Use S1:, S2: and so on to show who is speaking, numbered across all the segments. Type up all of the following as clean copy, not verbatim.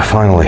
S1: finally.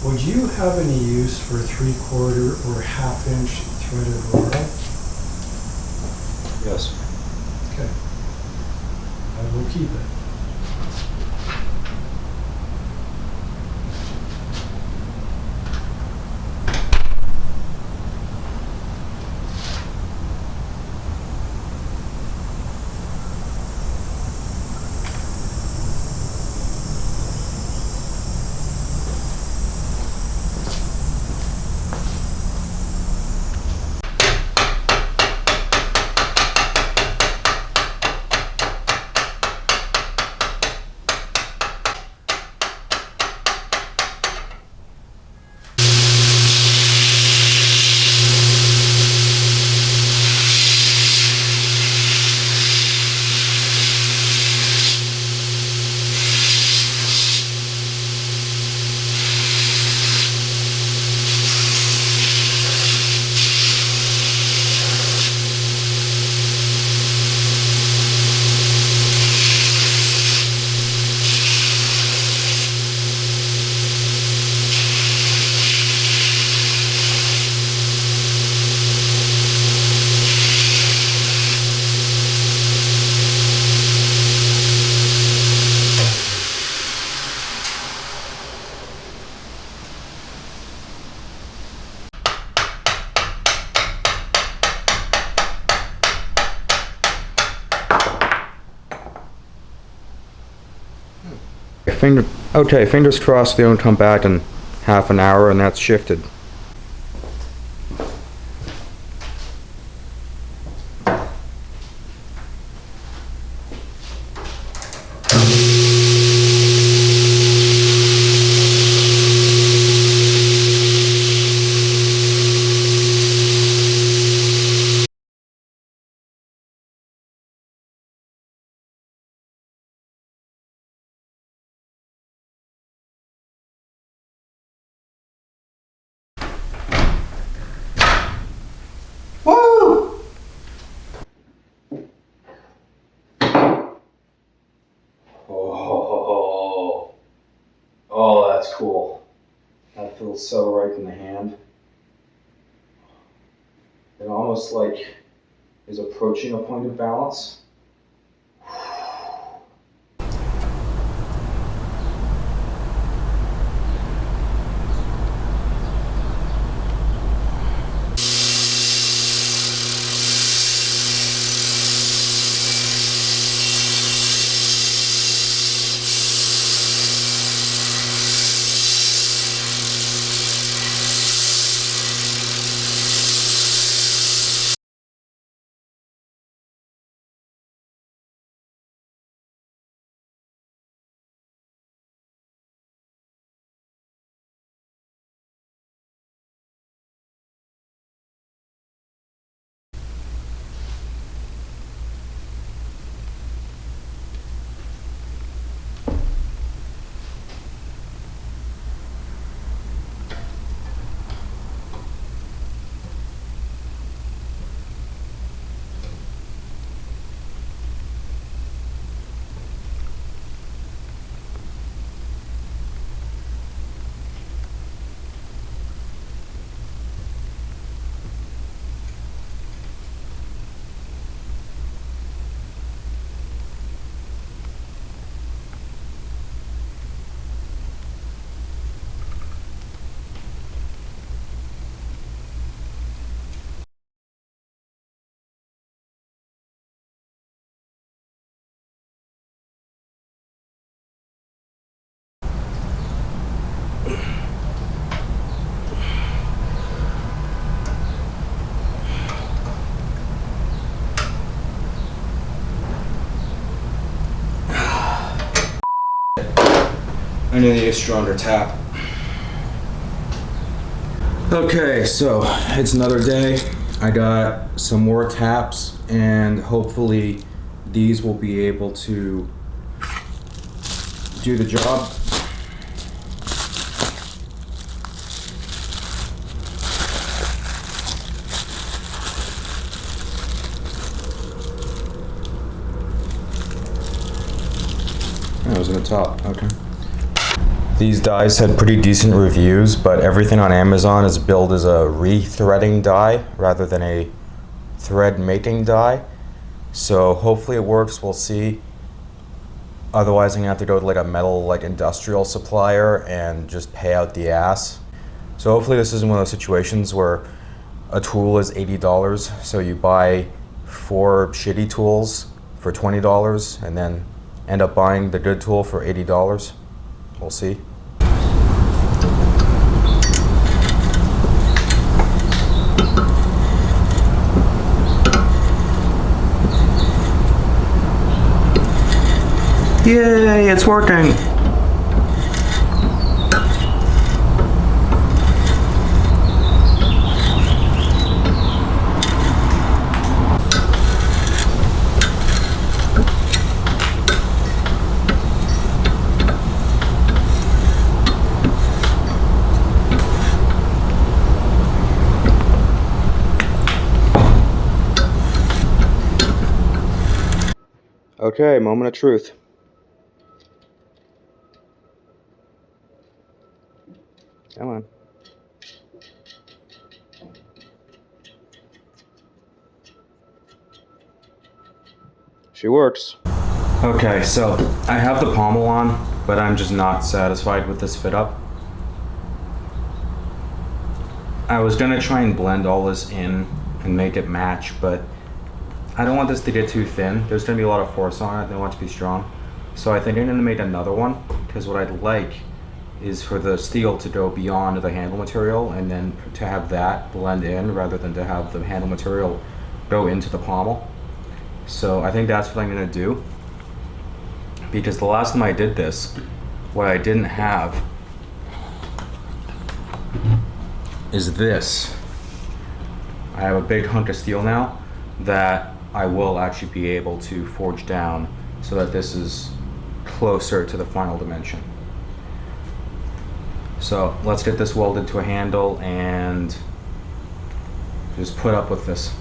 S2: Would you have any use for 3/4 or 1/2 inch threaded rod?
S1: Yes.
S2: Okay. I will keep it.
S1: fingers crossed they don't come back in half an hour and that's shifted.
S3: Woo! Oh, that's cool. That feels so right in the hand. It almost like is approaching a point of balance.
S1: I need a stronger tap. Okay, so it's another day. I got some more taps and hopefully these will be able to do the job. That was in the top, okay. These dies had pretty decent reviews, but everything on Amazon is billed as a re-threading die rather than a thread making die. So hopefully it works, we'll see. Otherwise I'm gonna have to go to like a metal industrial supplier and just pay out the ass. So hopefully this isn't one of those situations where a tool is $80, so you buy 4 shitty tools for $20 and then end up buying the good tool for $80. We'll see. Yay, it's working! Okay, moment of truth. Come on. She works. Okay, so I have the pommel on, but I'm just not satisfied with this fit up. I was gonna try and blend all this in and make it match, but I don't want this to get too thin. There's gonna be a lot of force on it, I don't want it to be strong. So I think I'm gonna make another one, because what I'd like is for the steel to go beyond the handle material and then to have that blend in rather than to have the handle material go into the pommel. So I think that's what I'm gonna do, because the last time I did this, what I didn't have is this. I have a big hunk of steel now that I will actually be able to forge down so that this is closer to the final dimension. So let's get this welded to a handle and just put up with this.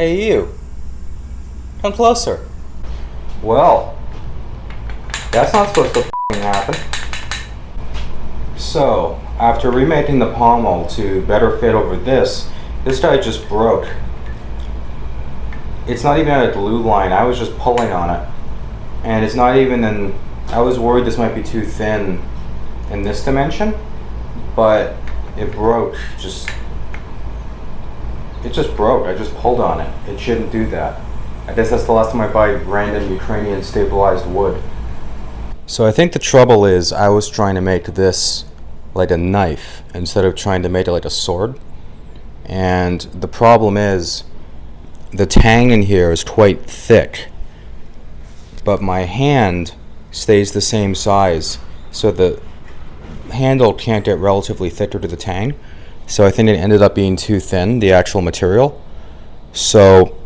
S1: Hey you, come closer. Well, that's not supposed to f***ing happen. So, after remaking the pommel to better fit over this guy just broke. It's not even at a glue line, I was just pulling on it. And it's not even in, I was worried this might be too thin in this dimension, but it broke it just broke. I just pulled on it. It shouldn't do that. I guess that's the last time I buy random Ukrainian stabilized wood. So I think the trouble is I was trying to make this like a knife instead of trying to make it like a sword. And the problem is the tang in here is quite thick, but my hand stays the same size, so the handle can't get relatively thicker to the tang. So I think it ended up being too thin, the actual material. So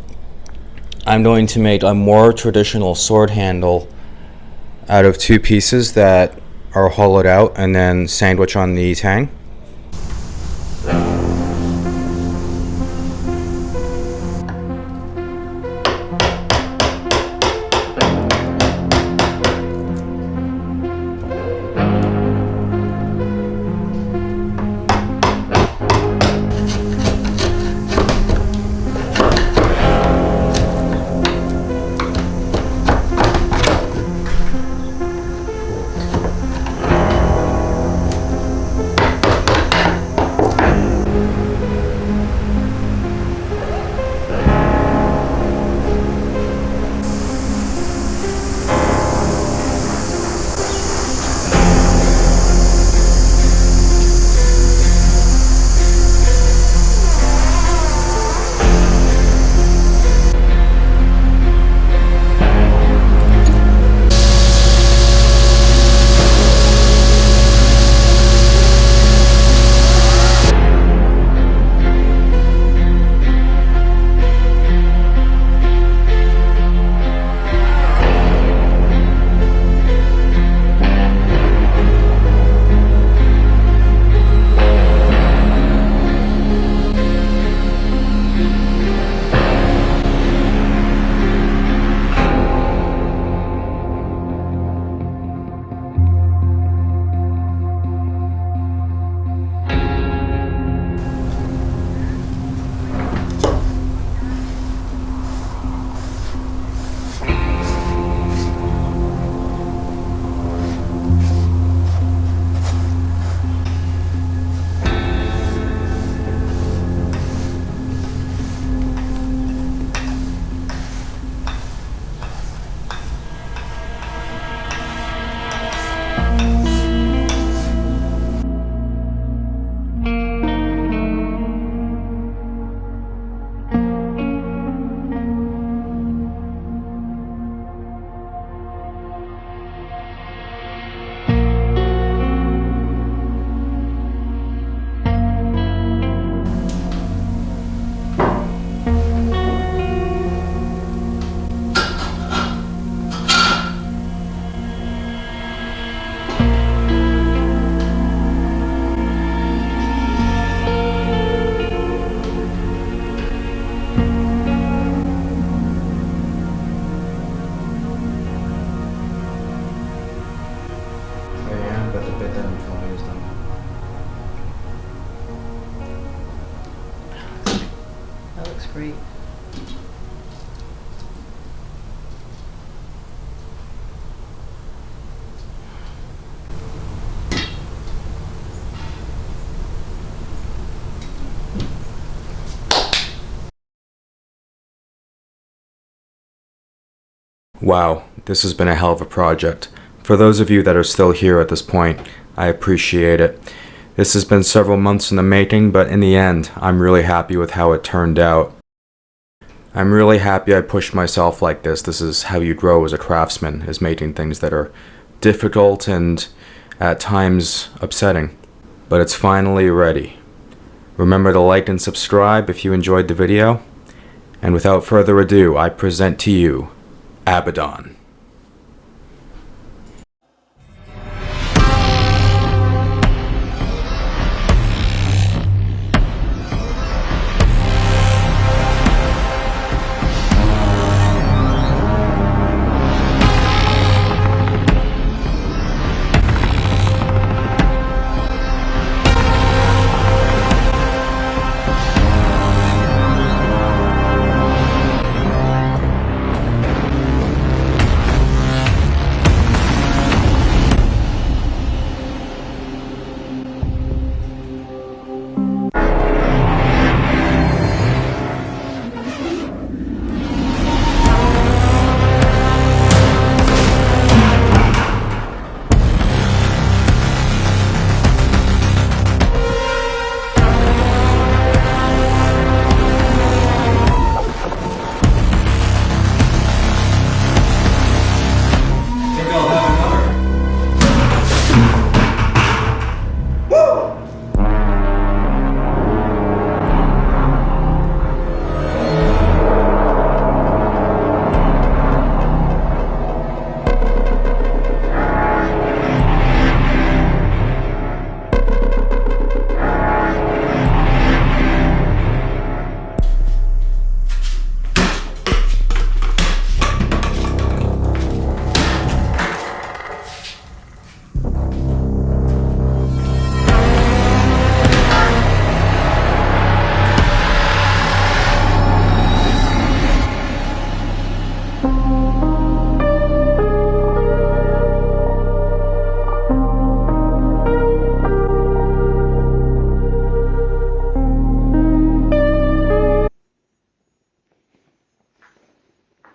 S1: I'm going to make a more traditional sword handle out of two pieces that are hollowed out and then sandwich on the tang.
S4: looks great.
S1: Wow, this has been a hell of a project. For those of you that are still here at this point, I appreciate it. This has been several months in the making, but in the end, I'm really happy with how it turned out. I'm really happy I pushed myself like this. This is how you grow as a craftsman, is making things that are difficult and at times upsetting. But it's finally ready. Remember to like and subscribe if you enjoyed the video. And without further ado, I present to you Abaddon.